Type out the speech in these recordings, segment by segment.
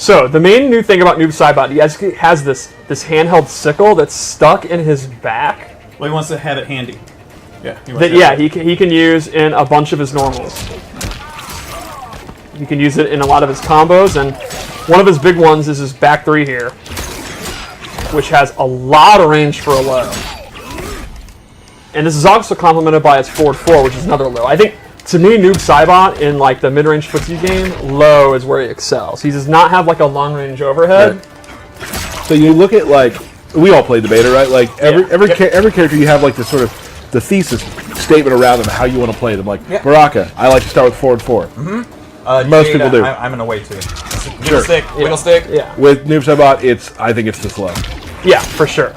So the main new thing about Noob Saibot, he has this handheld sickle that's stuck in his back. Well, he wants to have it handy. Yeah. He can use in a bunch of his normals. He can use it in a lot of his combos, and one of his big ones is his back 3 here, which has a lot of range for a low. And this is also complemented by his forward 4, which is another low. I think, to me, Noob Saibot in like the mid-range footsie game, low is where he excels. He does not have like a long-range overhead. Right. So you look at like, we all played the beta, right? Like every character you have like this sort of the thesis statement around them, how you want to play them. Like Baraka, I like to start with forward 4. Most people do. I'm gonna wait too. Wiggle stick. Yeah. With Noob Saibot, I think it's this low. Yeah, for sure.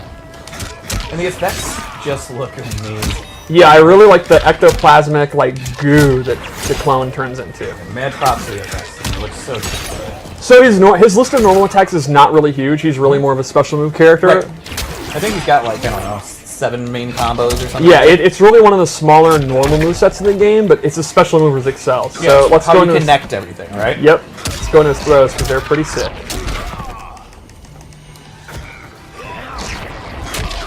And the effects just look amazing. Yeah, I really like the ectoplasmic like goo that the clone turns into. Mad props to the effects. It looks so good. So his list of normal attacks is not really huge. He's really more of a special move character. Right. I think he's got like, I don't know, 7 main combos or something. Yeah, it's really one of the smaller normal movesets in the game, but it's a special move that excels. So let's go into connect everything, right? Yep. Let's go into his throws because they're pretty sick.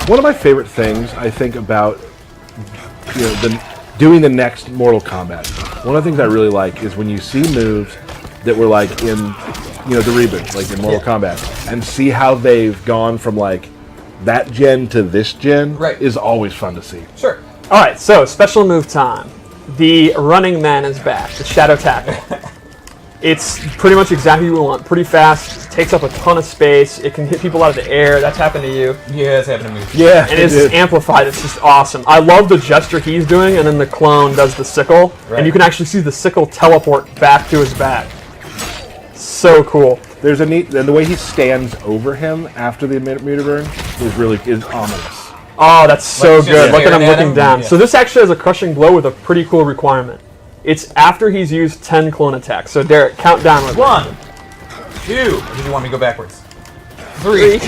One of my favorite things I think about doing the next Mortal Kombat. One of the things I really like is when you see moves that were like in the reboot, like in Mortal Kombat, and see how they've gone from like that gen to this gen is always fun to see. Sure. All right, so special move time. The Running Man is back. The Shadow Tackle. It's pretty much exactly what we want. Pretty fast. Takes up a ton of space. It can hit people out of the air. That's happened to you. Yeah, it's happened to me. Yeah, and it's amplified. It's just awesome. I love the gesture he's doing, and then the clone does the sickle, and you can actually see the sickle teleport back to his back. So cool. There's a neat, and the way he stands over him after the meter burn is ominous. Oh, that's so good. Look at him looking down. Yeah. So this actually has a crushing blow with a pretty cool requirement. It's after he's used 10 clone attacks. So Derek, count down with 1, 2. Or did you want me to go backwards? 3.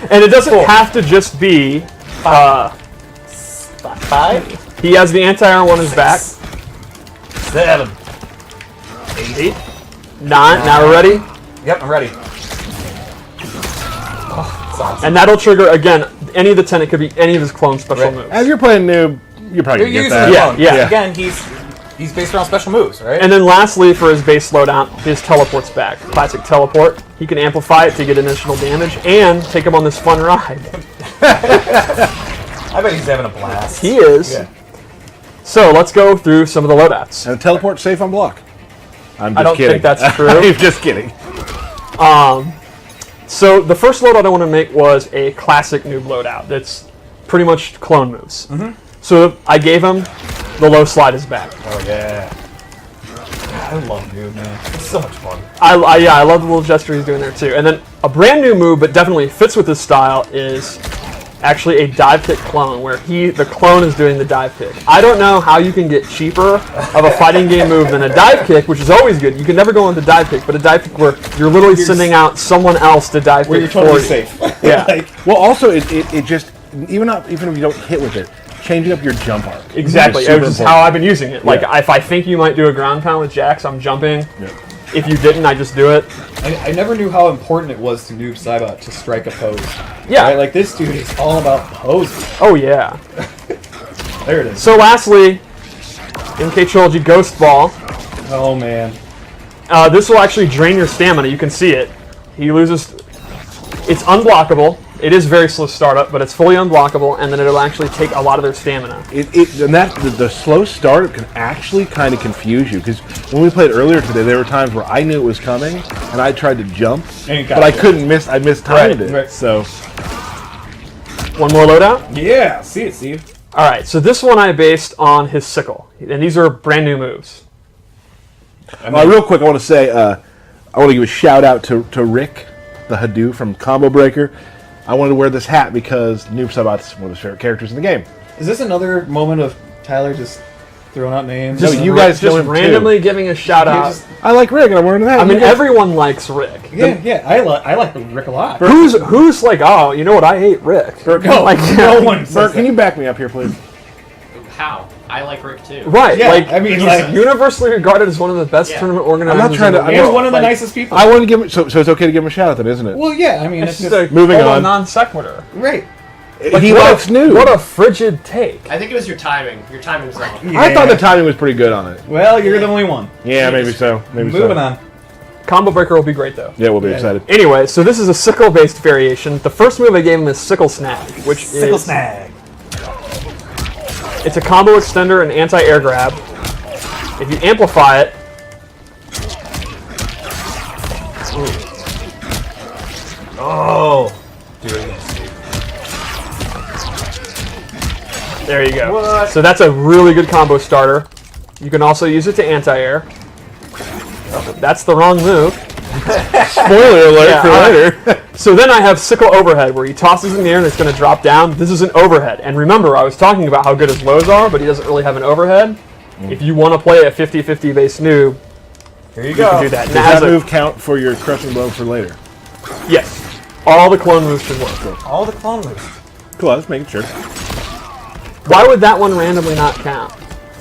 And it doesn't have to just be 5. He has the anti-air one on his back. 7. 8. 9. Now we're ready. Yep, I'm ready. Awesome. And that'll trigger again any of the 10. It could be any of his clone special moves. As you're playing Noob, you're probably gonna get that. Yeah. Again, he's based around special moves, right? And then lastly, for his base slowdown, his teleport's back. Classic teleport. He can amplify it to get additional damage and take him on this fun ride. I bet he's having a blast. He is. Yeah. So let's go through some of the loadouts. And teleport safe on block. I'm just I don't kidding. think that's true. I'm just kidding. So the first loadout I want to make was a classic noob loadout. That's pretty much clone moves. So I gave him the low slide is back. Oh yeah. I love Noob, man. It's so much fun. I love the little gesture he's doing there too. And then a brand new move, but definitely fits with his style, is actually a dive kick clone, where the clone is doing the dive kick. I don't know how you can get cheaper of a fighting game move than a dive kick, which is always good. You can never go into dive kick, but a dive kick where you're literally sending out someone else to dive kick where you're totally for you. safe. Yeah. Well, also it just even if you don't hit with it, changing up your jump arc. Exactly. It's just how I've been using it. Like if I think you might do a ground pound with Jax, I'm jumping. Yeah. If you didn't, I just do it. I never knew how important it was to Noob Saibot to strike a pose. Yeah. Right? Like, this dude is all about poses. Oh, yeah. There it is. So lastly, MK Trilogy Ghost Ball. Oh, man. This will actually drain your stamina. You can see it. He loses... It's unblockable. It is very slow startup, but it's fully unblockable, and then it'll actually take a lot of their stamina. The slow startup can actually kind of confuse you, because when we played earlier today, there were times where I knew it was coming, and I tried to jump, but I couldn't miss. I mistimed it. Right. So, one more loadout. Yeah, see it, Steve. All right, so this one I based on his sickle, and these are brand new moves. Real quick, I want to say I want to give a shout out to Rick, the Hadou from Combo Breaker. I wanted to wear this hat because Noob Saibot's one of his favorite characters in the game. Is this another moment of Tyler just throwing out names? No, you guys know just him randomly too. giving a shout out. I like Rick, and I'm wearing the hat. I mean, everyone likes Rick. Yeah, I like Rick a lot. Who's like, oh, you know what? I hate Rick. Bert, No, like, no one says Bert, can that. you back me up here, please? How? I like Rick too. Right, Yeah, like I mean, he's like- univerused regarded as one of the best Yeah. tournament organizers. I'm not trying to- in the I'm He's world. one of the Like, nicest people. I want to give him. So it's okay to give him a shout out, then, isn't it? Well, yeah, I mean, It's it's just just a Moving total on. non sequitur. right. he what likes Noob. What a frigid take. I think it was your timing. Your timing's wrong. I thought the timing was pretty good on it. Well, you're the only one. Yeah, maybe so. Maybe Moving so. on. Combo breaker will be great though. Yeah, we'll be excited. Anyway, so this is a sickle-based variation. The first move I gave him is sickle snag, which Sickle is snag. it's a combo extender and anti-air grab. If you amplify it, Oh. Do it again, Steve. there you go. What? So that's a really good combo starter. You can also use it to anti-air. That's the wrong move. Spoiler alert Yeah, for later. So then I have sickle overhead, where he tosses in the air and it's going to drop down. This is an overhead. And remember, I was talking about how good his lows are, but he doesn't really have an overhead. If you want to play a 50-50 base noob, Here you you go. can do that. And Does it has that a- move count for your crushing blow for later? Yes. All the clone moves should work. All the clone moves. Cool, I was making sure. Why would that one randomly not count?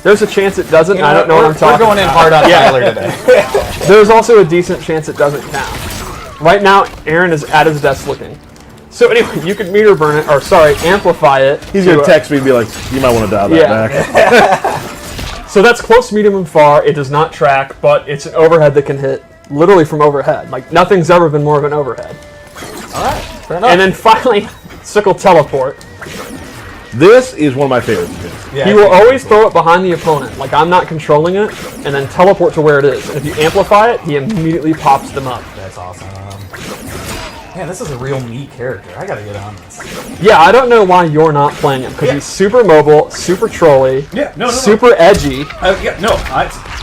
There's a chance it doesn't. I don't know what I'm talking We're going in about. hard on Yeah. Tyler today. There's also a decent chance it doesn't count. Right now, Aaron is at his desk looking. So anyway, you could meter burn it, or sorry, amplify it. He's to, gonna text me and be like, "You might want to dial that Yeah. back." So that's close, medium, and far. It does not track, but it's an overhead that can hit literally from overhead. Like, nothing's ever been more of an overhead. Alright, fair enough. And then finally, sickle teleport. This is one of my favorites. Yeah, He will always throw it behind the opponent, like I'm not controlling it, and then teleport to where it is. And if you amplify it, he immediately pops them up. That's awesome. Man, this is a real me character. I gotta get on this. Yeah, I don't know why you're not playing him, because he's super mobile, super trolly, Yeah, no. super edgy,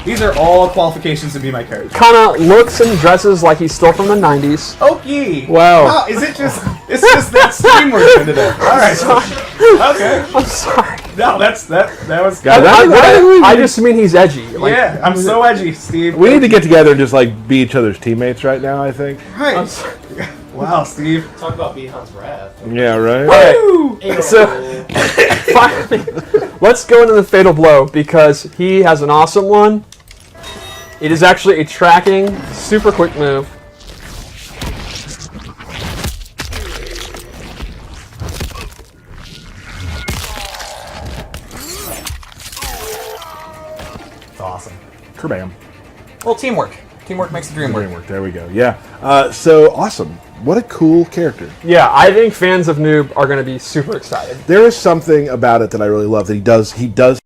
These are all qualifications to be my character. kind of looks and dresses like he's still from the 90s. Okie. Wow. Wow, is it just? It's just that Steam we're doing today. All right. Okay. I'm sorry. No, that was. Guys, I just mean he's edgy. Like, Yeah, I'm so edgy, Steve. we need to get together and just like be each other's teammates right now. I think. Right. Wow, Steve. Talk about Bihan's wrath. Yeah. Right. Alright, so finally, let's go into the fatal blow, because he has an awesome one. It is actually a tracking, super quick move. It's awesome. Kerbam. Well, teamwork. Teamwork makes the dream work. Framework. There we go. Yeah. So awesome. What a cool character. Yeah, I think fans of Noob are going to be super excited. There is something about it that I really love. That he does